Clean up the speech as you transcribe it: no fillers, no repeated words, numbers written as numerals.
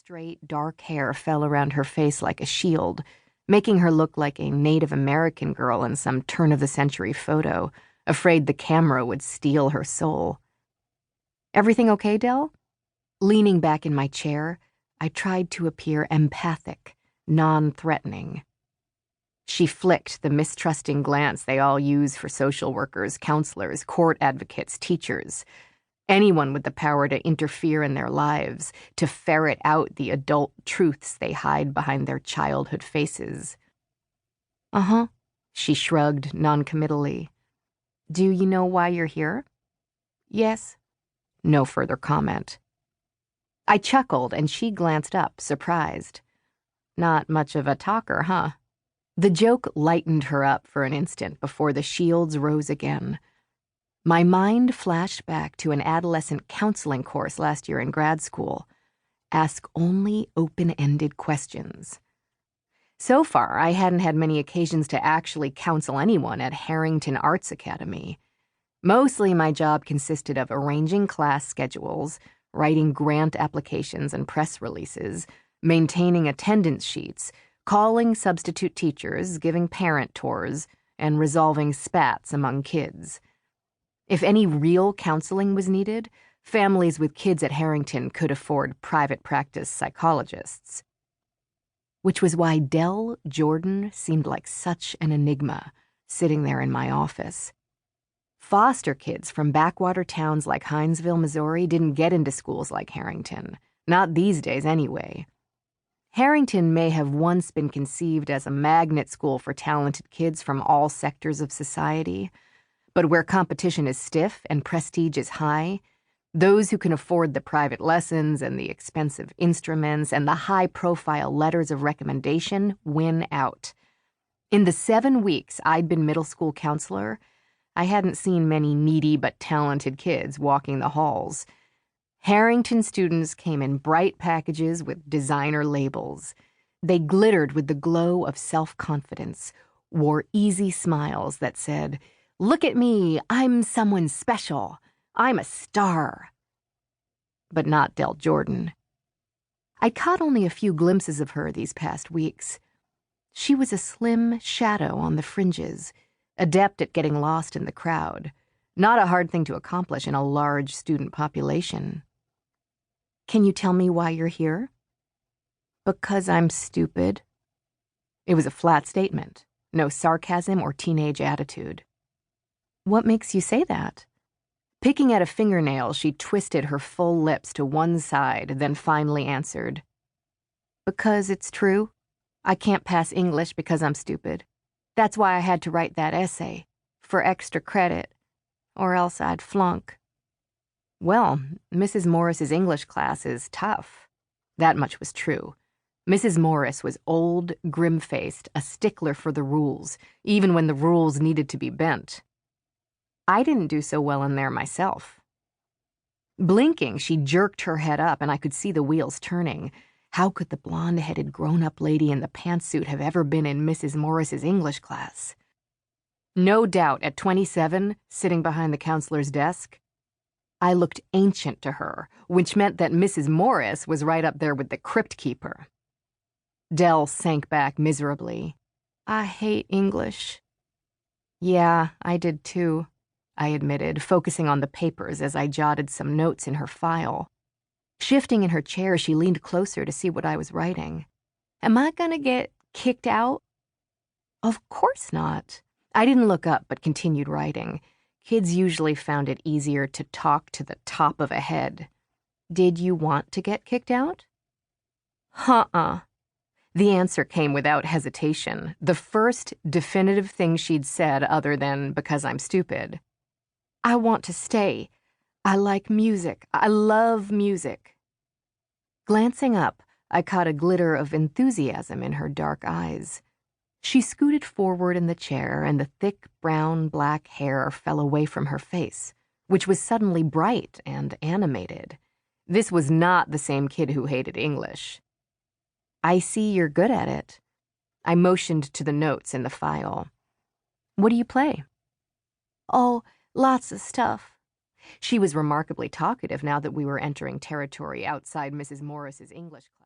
Straight, dark hair fell around her face like a shield, making her look like a Native American girl in some turn-of-the-century photo, afraid the camera would steal her soul. "Everything okay, Dell?" Leaning back in my chair, I tried to appear empathic, non-threatening. She flicked the mistrusting glance they all use for social workers, counselors, court advocates, teachers. Anyone with the power to interfere in their lives, to ferret out the adult truths they hide behind their childhood faces. "Uh-huh," she shrugged noncommittally. "Do you know why you're here?" "Yes." No further comment. I chuckled, and she glanced up, surprised. "Not much of a talker, huh?" The joke lightened her up for an instant before the shields rose again. My mind flashed back to an adolescent counseling course last year in grad school. Ask only open-ended questions. So far, I hadn't had many occasions to actually counsel anyone at Harrington Arts Academy. Mostly my job consisted of arranging class schedules, writing grant applications and press releases, maintaining attendance sheets, calling substitute teachers, giving parent tours, and resolving spats among kids. If any real counseling was needed, families with kids at Harrington could afford private practice psychologists. Which was why Dell Jordan seemed like such an enigma, sitting there in my office. Foster kids from backwater towns like Hinesville, Missouri didn't get into schools like Harrington. Not these days, anyway. Harrington may have once been conceived as a magnet school for talented kids from all sectors of society, but where competition is stiff and prestige is high, those who can afford the private lessons and the expensive instruments and the high-profile letters of recommendation win out. In the 7 weeks I'd been middle school counselor, I hadn't seen many needy but talented kids walking the halls. Harrington students came in bright packages with designer labels. They glittered with the glow of self-confidence, wore easy smiles that said, "Look at me, I'm someone special. I'm a star." But not Dell Jordan. I caught only a few glimpses of her these past weeks. She was a slim shadow on the fringes, adept at getting lost in the crowd. Not a hard thing to accomplish in a large student population. "Can you tell me why you're here?" "Because I'm stupid." It was a flat statement, no sarcasm or teenage attitude. "What makes you say that?" Picking at a fingernail, she twisted her full lips to one side, then finally answered. "Because it's true. I can't pass English because I'm stupid. That's why I had to write that essay, for extra credit, or else I'd flunk." Well, Mrs. Morris's English class is tough. That much was true. Mrs. Morris was old, grim-faced, a stickler for the rules, even when the rules needed to be bent. I didn't do so well in there myself. Blinking, she jerked her head up, and I could see the wheels turning. How could the blonde-headed grown-up lady in the pantsuit have ever been in Mrs. Morris's English class? No doubt, at 27, sitting behind the counselor's desk, I looked ancient to her, which meant that Mrs. Morris was right up there with the crypt keeper. Dell sank back miserably. "I hate English." "Yeah, I did too," I admitted, focusing on the papers as I jotted some notes in her file. Shifting in her chair, she leaned closer to see what I was writing. "Am I gonna get kicked out?" "Of course not." I didn't look up, but continued writing. Kids usually found it easier to talk to the top of a head. "Did you want to get kicked out?" "Huh-uh." The answer came without hesitation, the first definitive thing she'd said other than "because I'm stupid." "I want to stay. I like music. I love music." Glancing up, I caught a glitter of enthusiasm in her dark eyes. She scooted forward in the chair, and the thick brown-black hair fell away from her face, which was suddenly bright and animated. This was not the same kid who hated English. "I see you're good at it." I motioned to the notes in the file. "What do you play?" "Oh, lots of stuff." She was remarkably talkative now that we were entering territory outside Mrs. Morris's English class.